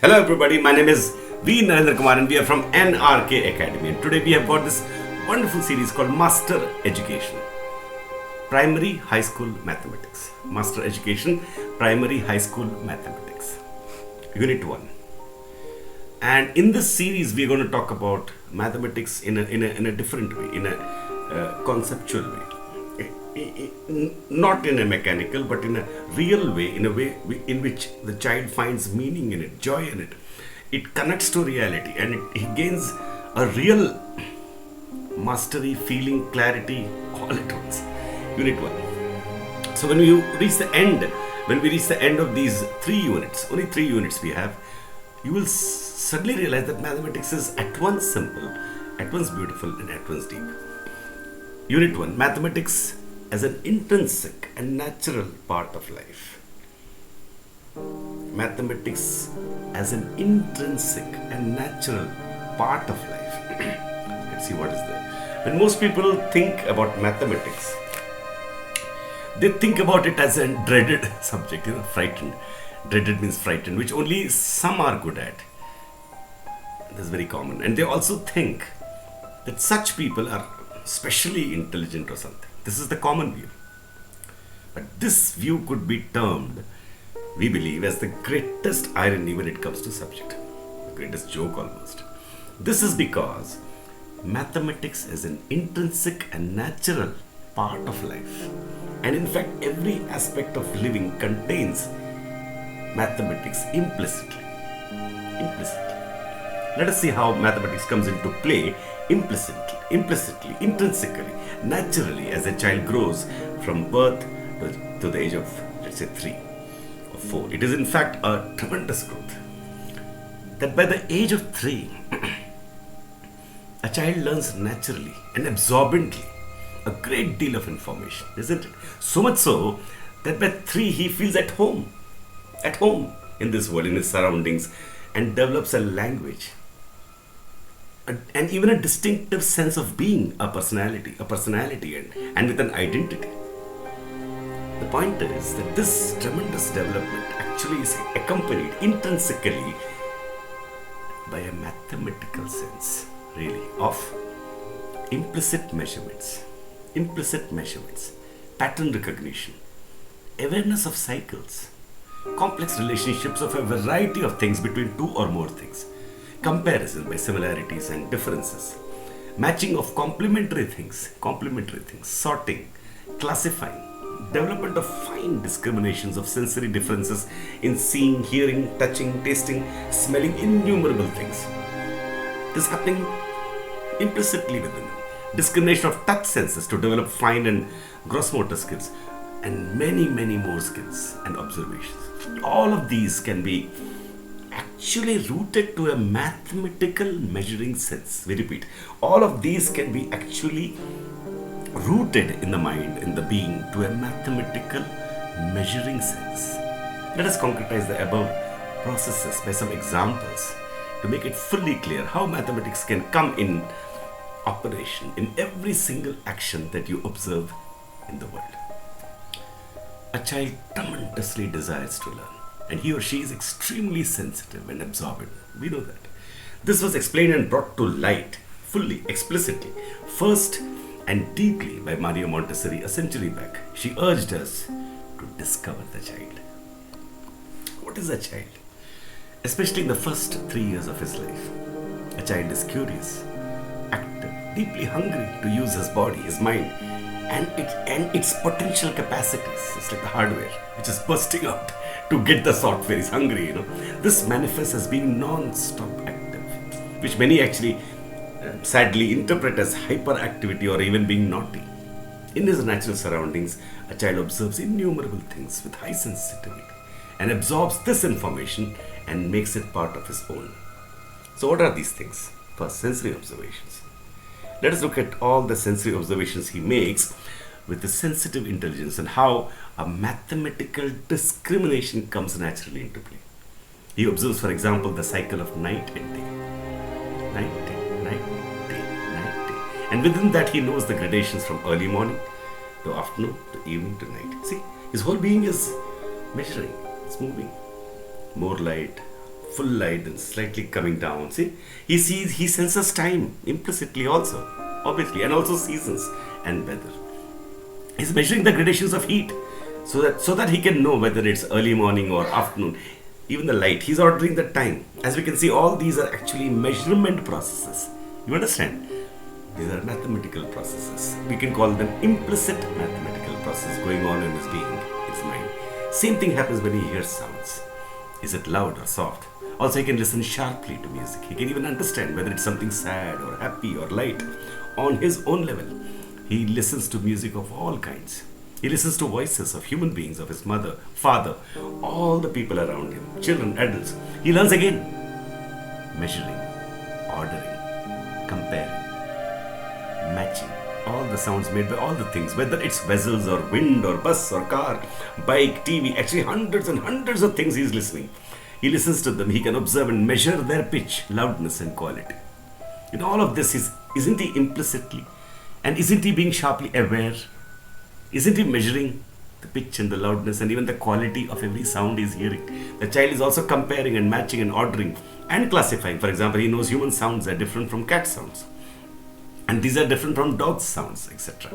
Hello everybody, my name is V. Narendra Kumar and we are from NRK Academy, and today we have got this wonderful series called Master Education, Primary High School Mathematics. Master Education, Primary High School Mathematics, UNIT-1. And in this series we are going to talk about mathematics in a different way, in a conceptual way. Not in a mechanical but in a real way, in a way in which the child finds meaning in it, joy in it. It connects to reality and he gains a real mastery, feeling, clarity all at once. Unit 1. So when we reach the end of these 3 units, only 3 units we have, you will suddenly realize that mathematics is at once simple, at once beautiful and at once deep. Unit 1. Mathematics as an intrinsic and natural part of life. Mathematics as an intrinsic and natural part of life. Let's see what is there. When most people think about mathematics, they think about it as a dreaded subject, frightened. Dreaded means frightened, which only some are good at. That's very common. And they also think that such people are specially intelligent or something. This is the common view. But this view could be termed, we believe, as the greatest irony when it comes to subject. The greatest joke almost. This is because mathematics is an intrinsic and natural part of life. And in fact, every aspect of living contains mathematics implicitly. Let us see how mathematics comes into play implicitly, intrinsically, naturally as a child grows from birth to the age of, let's say, 3 or 4. It is in fact a tremendous growth. That by the age of 3, a child learns naturally and absorbently a great deal of information, isn't it? So much so that by 3 he feels at home in this world, in his surroundings, and develops a language and even a distinctive sense of being, a personality and with an identity. The point is that this tremendous development actually is accompanied intrinsically by a mathematical sense, really, of implicit measurements, pattern recognition, awareness of cycles, complex relationships of a variety of things between 2 or more things, comparison by similarities and differences, matching of complementary things, sorting, classifying, development of fine discriminations of sensory differences in seeing, hearing, touching, tasting, smelling, innumerable things. This happening implicitly within them. Discrimination of touch senses to develop fine and gross motor skills, and many more skills and observations. All of these can be actually rooted to a mathematical measuring sense. We repeat, all of these can be actually rooted in the mind, in the being, to a mathematical measuring sense. Let us concretize the above processes by some examples to make it fully clear how mathematics can come in operation in every single action that you observe in the world. A child tremendously desires to learn, and he or she is extremely sensitive and absorbent. We know that. This was explained and brought to light fully, explicitly, first and deeply by Maria Montessori a century back. She urged us to discover the child. What is a child? Especially in the first 3 years of his life. A child is curious, active, deeply hungry to use his body, his mind, and its potential capacities. It's like the hardware which is bursting out to get the software. He's hungry, This manifests as being non-stop active, which many actually sadly interpret as hyperactivity or even being naughty. In his natural surroundings, a child observes innumerable things with high sensitivity and absorbs this information and makes it part of his own. So what are these things? First, sensory observations. Let us look at all the sensory observations he makes with the sensitive intelligence and how a mathematical discrimination comes naturally into play. He observes, for example, the cycle of night and day. Night, day, night, day, night, day. And within that he knows the gradations from early morning to afternoon to evening to night. See, his whole being is measuring, it's moving. More light, full light and slightly coming down. See, he senses time implicitly also, obviously, and also seasons and weather. He's measuring the gradations of heat so that he can know whether it's early morning or afternoon. Even the light, he's ordering the time. As we can see, all these are actually measurement processes. You understand? These are mathematical processes. We can call them implicit mathematical processes going on in his being, his mind. Same thing happens when he hears sounds. Is it loud or soft? Also, he can listen sharply to music. He can even understand whether it's something sad or happy or light on his own level. He listens to music of all kinds. He listens to voices of human beings, of his mother, father, all the people around him, children, adults. He learns again, measuring, ordering, comparing, matching all the sounds made by all the things, whether it's vessels or wind or bus or car, bike, TV, actually hundreds and hundreds of things he's listening. He listens to them, he can observe and measure their pitch, loudness and quality. In all of this, isn't he implicitly, and isn't he being sharply aware? Isn't he measuring the pitch and the loudness and even the quality of every sound he's hearing? The child is also comparing and matching and ordering and classifying. For example, he knows human sounds are different from cat sounds. And these are different from dog sounds, etc.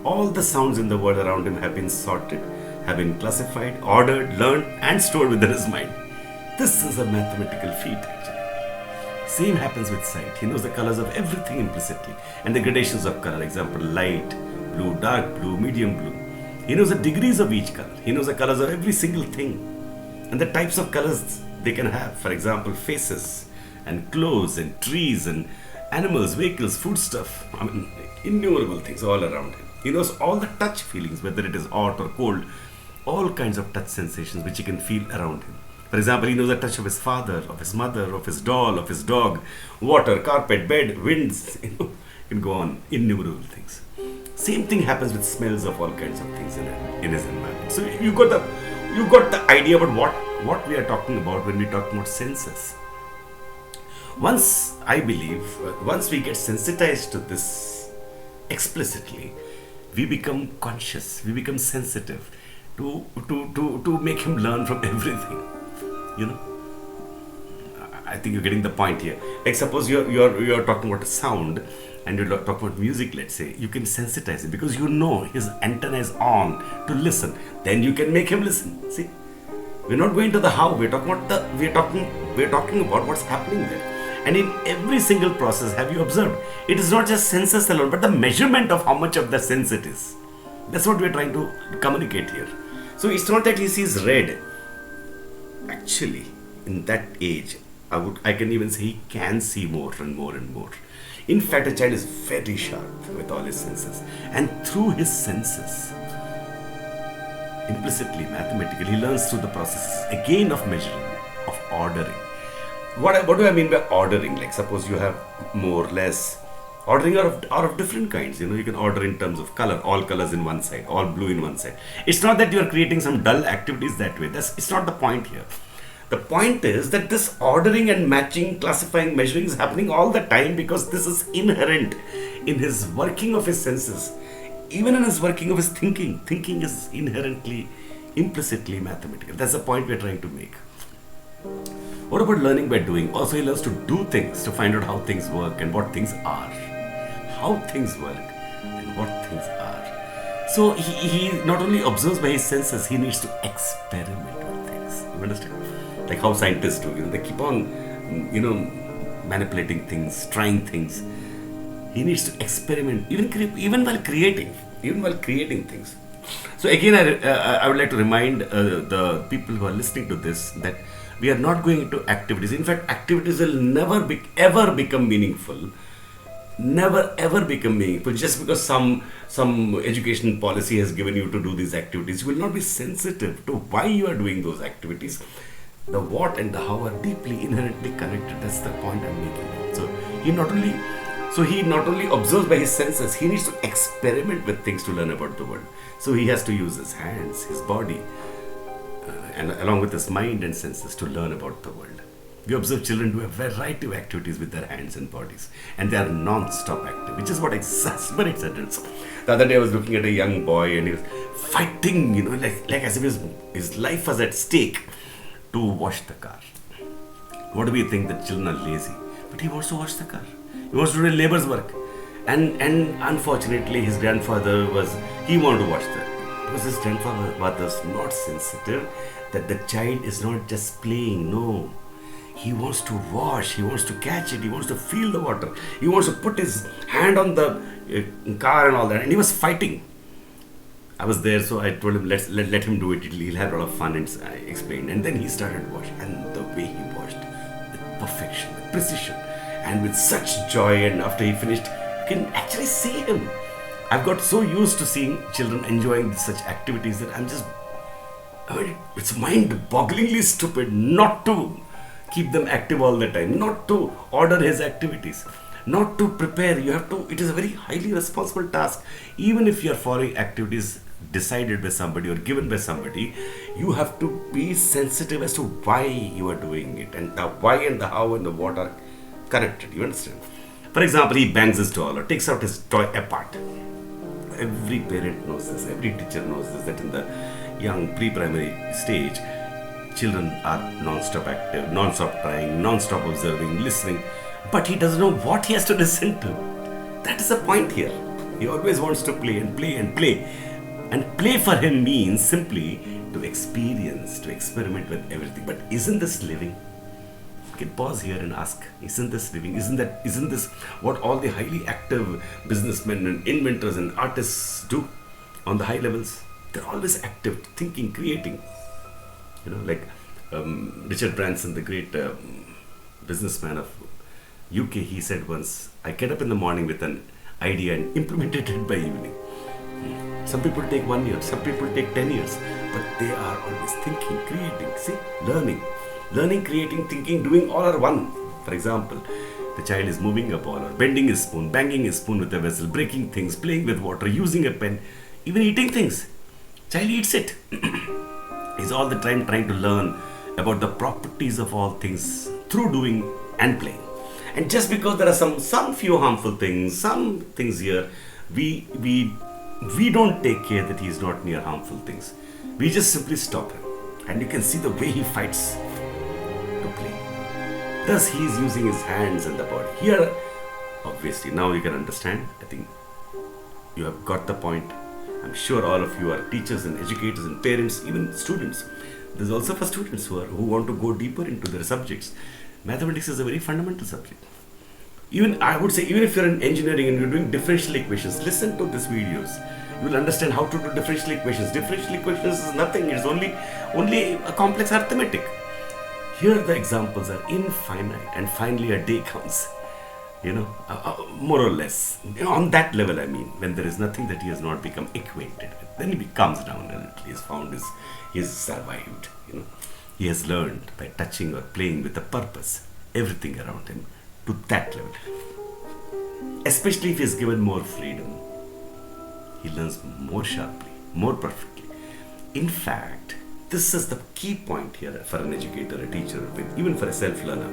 All the sounds in the world around him have been sorted, have been classified, ordered, learned, and stored within his mind. This is a mathematical feat, actually. Same happens with sight. He knows the colors of everything implicitly and the gradations of color. Example, light, blue, dark blue, medium blue. He knows the degrees of each color. He knows the colors of every single thing and the types of colors they can have. For example, faces and clothes and trees and animals, vehicles, foodstuff, innumerable things all around him. He knows all the touch feelings, whether it is hot or cold, all kinds of touch sensations which he can feel around him. For example, he knows the touch of his father, of his mother, of his doll, of his dog, water, carpet, bed, winds, you can go on, innumerable things. Same thing happens with smells of all kinds of things in his environment. So you got the idea about what we are talking about when we talk about senses. Once we get sensitized to this explicitly, we become conscious, we become sensitive to make him learn from everything. I think you're getting the point here. Like suppose you're talking about a sound and you're talking about music, let's say, you can sensitize it because you know his antenna is on to listen. Then you can make him listen. See, we're not going to the how. We're talking about what's happening there. And in every single process, have you observed? It is not just senses alone, but the measurement of how much of the sense it is. That's what we're trying to communicate here. So it's not that he sees red. Actually, in that age, I can even say he can see more and more and more. In fact, a child is very sharp with all his senses. And through his senses, implicitly, mathematically, he learns through the processes again of measuring, of ordering. What do I mean by ordering? Like suppose you have more, less. Ordering are of different kinds. You can order in terms of color, all colors in one side, all blue in one side. It's not that you are creating some dull activities that way. It's not the point here. The point is that this ordering and matching, classifying, measuring is happening all the time because this is inherent in his working of his senses. Even in his working of his thinking. Thinking is inherently, implicitly mathematical. That's the point we're trying to make. What about learning by doing? Also, he learns to do things to find out how things work and what things are. How things work and what things are. So he not only observes by his senses, he needs to experiment with things. You understand? Like how scientists do. They keep on, manipulating things, trying things. He needs to experiment, even while creating things. So again, I would like to remind the people who are listening to this that we are not going into activities. In fact, activities will never ever become meaningful. Never ever become meaningful just because some education policy has given you to do these activities. You will not be sensitive to why you are doing those activities. The what and the how are deeply inherently connected. That's the point I'm making. So he not only observes by his senses, he needs to experiment with things to learn about the world. So he has to use his hands, his body, and along with his mind and senses to learn about the world. We observe children do a variety of activities with their hands and bodies, and they are non-stop active, which is what exasperates adults. The other day I was looking at a young boy and he was fighting, like as if his life was at stake to wash the car. What do we think that children are lazy? But he wants to wash the car. He wants to do labor's work. And unfortunately, his grandfather he wanted to wash that. Because his grandfather was not sensitive that the child is not just playing, no. He wants to wash, he wants to catch it, he wants to feel the water, he wants to put his hand on the car and all that. And he was fighting. I was there, so I told him, let him do it. He'll have a lot of fun, and I explained. And then he started washing. And the way he washed, with perfection, with precision, and with such joy. And after he finished, you can actually see him. I've got so used to seeing children enjoying such activities that it's mind-bogglingly stupid not to keep them active all the time, not to order his activities, not to prepare. It is a very highly responsible task. Even if you're following activities decided by somebody or given by somebody, you have to be sensitive as to why you are doing it, and the why and the how and the what are connected. You understand? For example, he bangs his toy or takes out his toy apart. Every parent knows this, every teacher knows this, that in the young pre-primary stage, children are non-stop active, non-stop trying, non-stop observing, listening, but he doesn't know what he has to listen to. That is the point here. He always wants to play and play and play. And play for him means simply to experience, to experiment with everything. But isn't this living? You can pause here and ask, isn't this living? Isn't this what all the highly active businessmen and inventors and artists do on the high levels? They're always active, thinking, creating. Like Richard Branson, the great businessman of UK, he said once, I get up in the morning with an idea and implemented it by evening. Some people take 1 year, some people take 10 years, but they are always thinking, creating, learning, creating, thinking, doing all are one. For example, the child is moving a ball or bending his spoon, banging his spoon with a vessel, breaking things, playing with water, using a pen, even eating things. Child eats it. He's all the time trying to learn about the properties of all things through doing and playing. And just because there are some few harmful things, some things here, we don't take care that he is not near harmful things. We just simply stop him. And you can see the way he fights to play. Thus he is using his hands and the body. Here, obviously, now you can understand. I think you have got the point. I'm sure all of you are teachers and educators and parents, even students. There's also for students who want to go deeper into their subjects. Mathematics is a very fundamental subject. Even if you're in engineering and you're doing differential equations, listen to these videos. You will understand how to do differential equations. Differential equations is nothing. It's only a complex arithmetic. Here the examples are infinite, and finally a day comes. More or less. On that level, I mean, when there is nothing that he has not become acquainted with, then he comes down a little. He has found he has survived. He has learned by touching or playing with a purpose, everything around him to that level. Especially if he is given more freedom, he learns more sharply, more perfectly. In fact, this is the key point here for an educator, a teacher, even for a self-learner.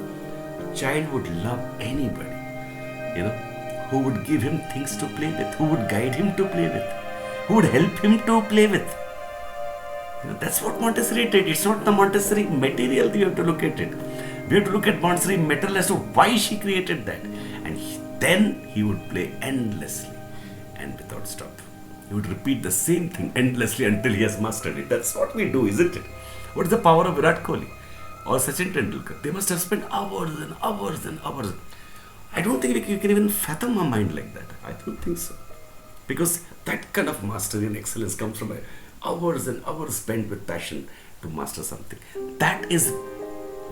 A child would love anybody, who would give him things to play with, who would guide him to play with, who would help him to play with. That's what Montessori did. It's not the Montessori material that you have to look at it. We have to look at Montessori material as to why she created that. And then he would play endlessly and without stop. He would repeat the same thing endlessly until he has mastered it. That's what we do, isn't it? What is the power of Virat Kohli or Sachin Tendulkar? They must have spent hours and hours and hours. I don't think you can even fathom a mind like that. I don't think so. Because that kind of mastery and excellence comes from hours and hours spent with passion to master something. That is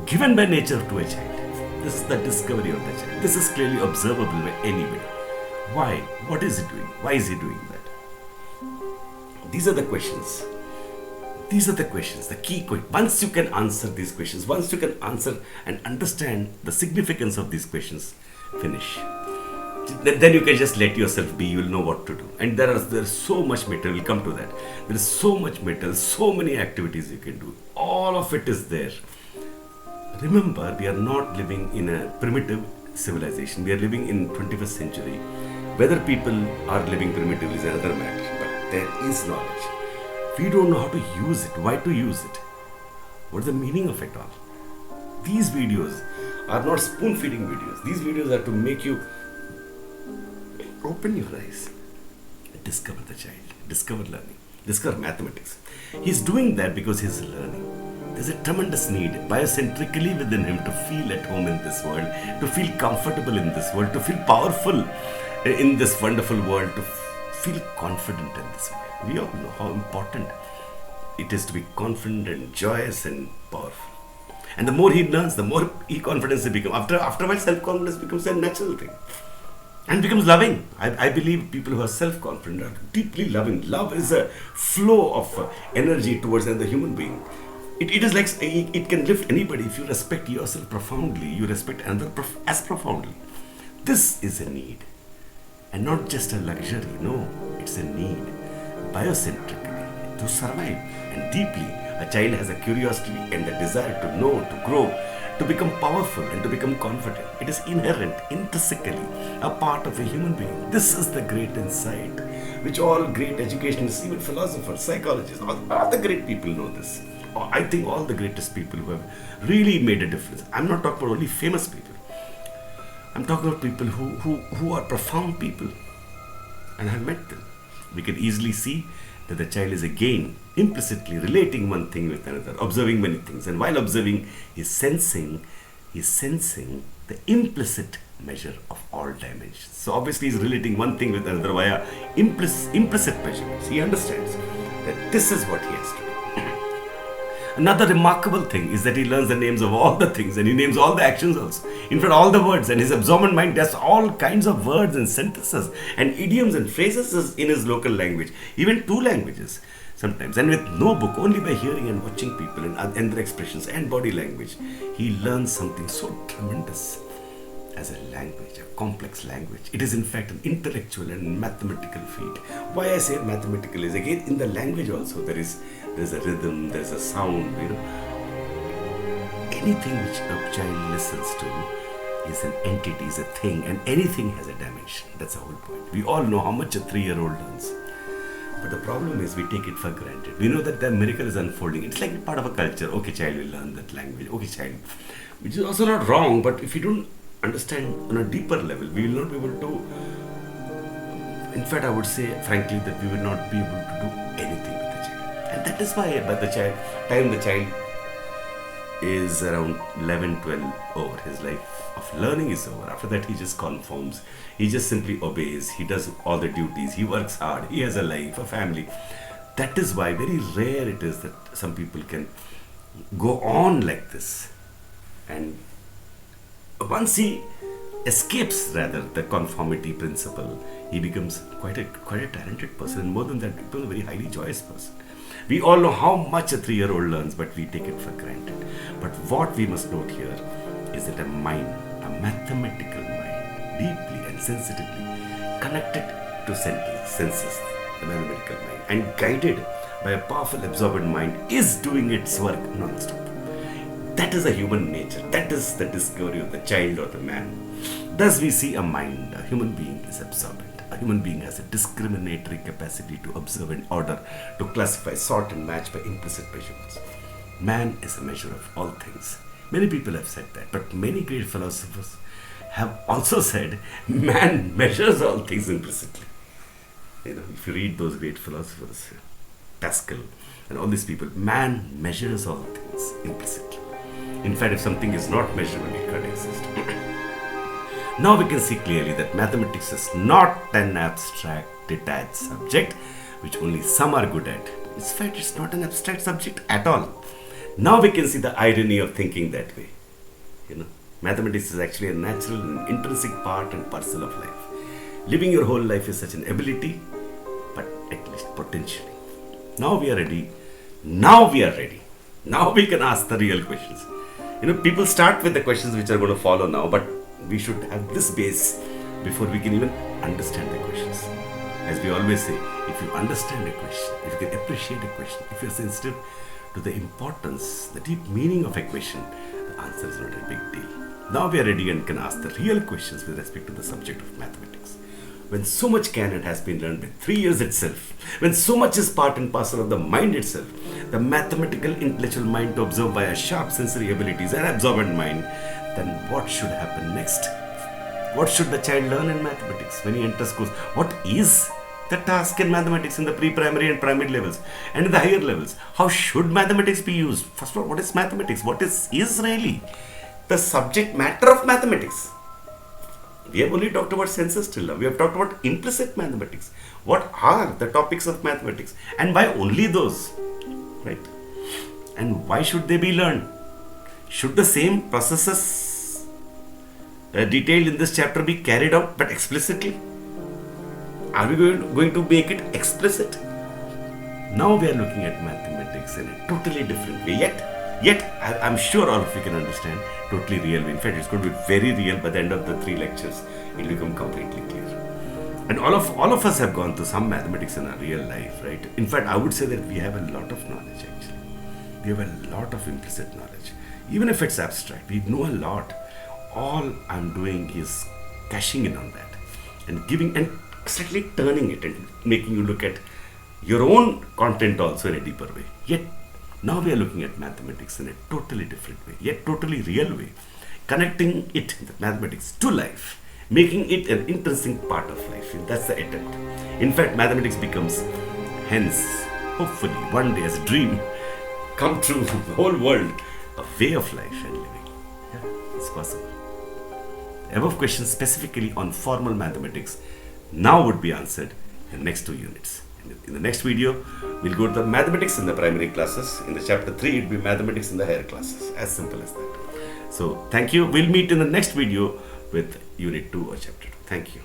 given by nature to a child. This is the discovery of the child. This is clearly observable by anybody. Why? What is he doing? Why is he doing that? These are the questions. The key questions. Once you can answer these questions, once you can answer and understand the significance of these questions, finish. Then you can just let yourself be. You will know what to do. And there is so much material. We'll come to that. There is so much material, so many activities you can do. All of it is there. Remember, we are not living in a primitive civilization. We are living in 21st century. Whether people are living primitively is another matter. But there is knowledge. We don't know how to use it. Why to use it? What is the meaning of it all? These videos are not spoon feeding videos. These videos are to make you open your eyes, discover the child, discover learning, discover mathematics. He's doing that because he's learning. There's a tremendous need biocentrically within him to feel at home in this world, to feel comfortable in this world, to feel powerful in this wonderful world, to feel confident in this world. We all know how important it is to be confident and joyous and powerful. And the more he learns, the more confidence he becomes. After a while, self-confidence becomes a natural thing and becomes loving. I believe people who are self-confident are deeply loving. Love is a flow of energy towards another human being. It is like it can lift anybody if you respect yourself profoundly. You respect another as profoundly. This is a need, and not just a luxury. No, it's a need, biocentrically, to survive. And deeply, a child has a curiosity and a desire to know, to grow, to become powerful and to become confident. It is inherent, intrinsically, a part of a human being. This is the great insight, which all great educationists, even philosophers, psychologists, all the great people know this. I think all the greatest people who have really made a difference. I'm not talking about only famous people. I'm talking about people who are profound people. And I've met them. We can easily see that the child is again implicitly relating one thing with another, observing many things. And while observing, he's sensing the implicit measure of all dimensions. So obviously he's relating one thing with another via implicit measurements. He understands that this is what he has to do. Another remarkable thing is that he learns the names of all the things, and he names all the actions also. In fact, all the words, and his absorbent mind does all kinds of words and sentences and idioms and phrases in his local language, even two languages sometimes, and with no book, only by hearing and watching people and their expressions and body language. He learns something so tremendous as a language, a complex language. It is in fact an intellectual and mathematical feat. Why I say mathematical is, again, in the language also there's a rhythm, there's a sound, Anything which a child listens to is an entity, is a thing, and anything has a dimension. That's the whole point. We all know how much a 3-year-old learns. But the problem is we take it for granted. We know that the miracle is unfolding. It's like part of a culture. Okay, child will learn that language. Okay, child. Which is also not wrong, but if you don't understand on a deeper level, we will not be able to. In fact, I would say, frankly, that we will not be able to do anything with the child. And that is why by the time the child is around 11, 12 over, his life of learning is over. After that, he just conforms. He just simply obeys. He does all the duties. He works hard. He has a life, a family. That is why very rare it is that some people can go on like this. And once he escapes, rather, the conformity principle, he becomes quite a talented person. And more than that, he becomes a very highly joyous person. We all know how much a 3-year-old learns, but we take it for granted. But what we must note here is that a mind, a mathematical mind, deeply and sensitively connected to senses, the mathematical mind, and guided by a powerful absorbent mind, is doing its work non-stop. That is a human nature. That is the discovery of the child or the man. Thus we see a mind, a human being is absorbent. A human being has a discriminatory capacity to observe and order, to classify, sort and match by implicit measurements. Man is a measure of all things. Many people have said that, but many great philosophers have also said man measures all things implicitly. If you read those great philosophers, Pascal and all these people, man measures all things implicitly. In fact, if something is not measurable, it can't exist. Now we can see clearly that mathematics is not an abstract, detached subject which only some are good at. In fact, it's not an abstract subject at all. Now we can see the irony of thinking that way. Mathematics is actually a natural and intrinsic part and parcel of life. Living your whole life is such an ability, but at least potentially. Now we are ready. Now we can ask the real questions. People start with the questions which are going to follow now, but we should have this base before we can even understand the questions. As we always say, if you understand a question, if you can appreciate a question, if you're sensitive to the importance, the deep meaning of a question, the answer is not a big deal. Now we are ready and can ask the real questions with respect to the subject of mathematics. When so much can and has been learned by 3 years itself, when so much is part and parcel of the mind itself, the mathematical intellectual mind to observe by a sharp sensory abilities and absorbent mind, then what should happen next? What should the child learn in mathematics when he enters schools? What is the task in mathematics in the pre-primary and primary levels and in the higher levels? How should mathematics be used? First of all, what is mathematics? What is really the subject matter of mathematics? We have only talked about senses till now. We have talked about implicit mathematics. What are the topics of mathematics? And why only those? Right? And why should they be learned? Should the same processes detailed in this chapter be carried out but explicitly? Are we going to make it explicit? Now we are looking at mathematics in a totally different way. Yet I'm sure all of you can understand, totally real. In fact, it's going to be very real by the end of the 3 lectures. It will become completely clear. And all of us have gone through some mathematics in our real life, right? In fact, I would say that we have a lot of knowledge actually. We have a lot of implicit knowledge. Even if it's abstract, we know a lot. All I'm doing is cashing in on that and giving and slightly turning it and making you look at your own content also in a deeper way. Yet now we are looking at mathematics in a totally different way, yet totally real way, connecting it, mathematics, to life, making it an intrinsic part of life. That's the attempt. In fact, mathematics becomes, hence, hopefully, one day as a dream, come true, the whole world, a way of life and living. Yeah, it's possible. Above questions specifically on formal mathematics now would be answered in the next 2 units. In the next video, we'll go to the mathematics in the primary classes. In the chapter 3, it will be mathematics in the higher classes. As simple as that. So, thank you. We'll meet in the next video with Unit 2 or chapter 2. Thank you.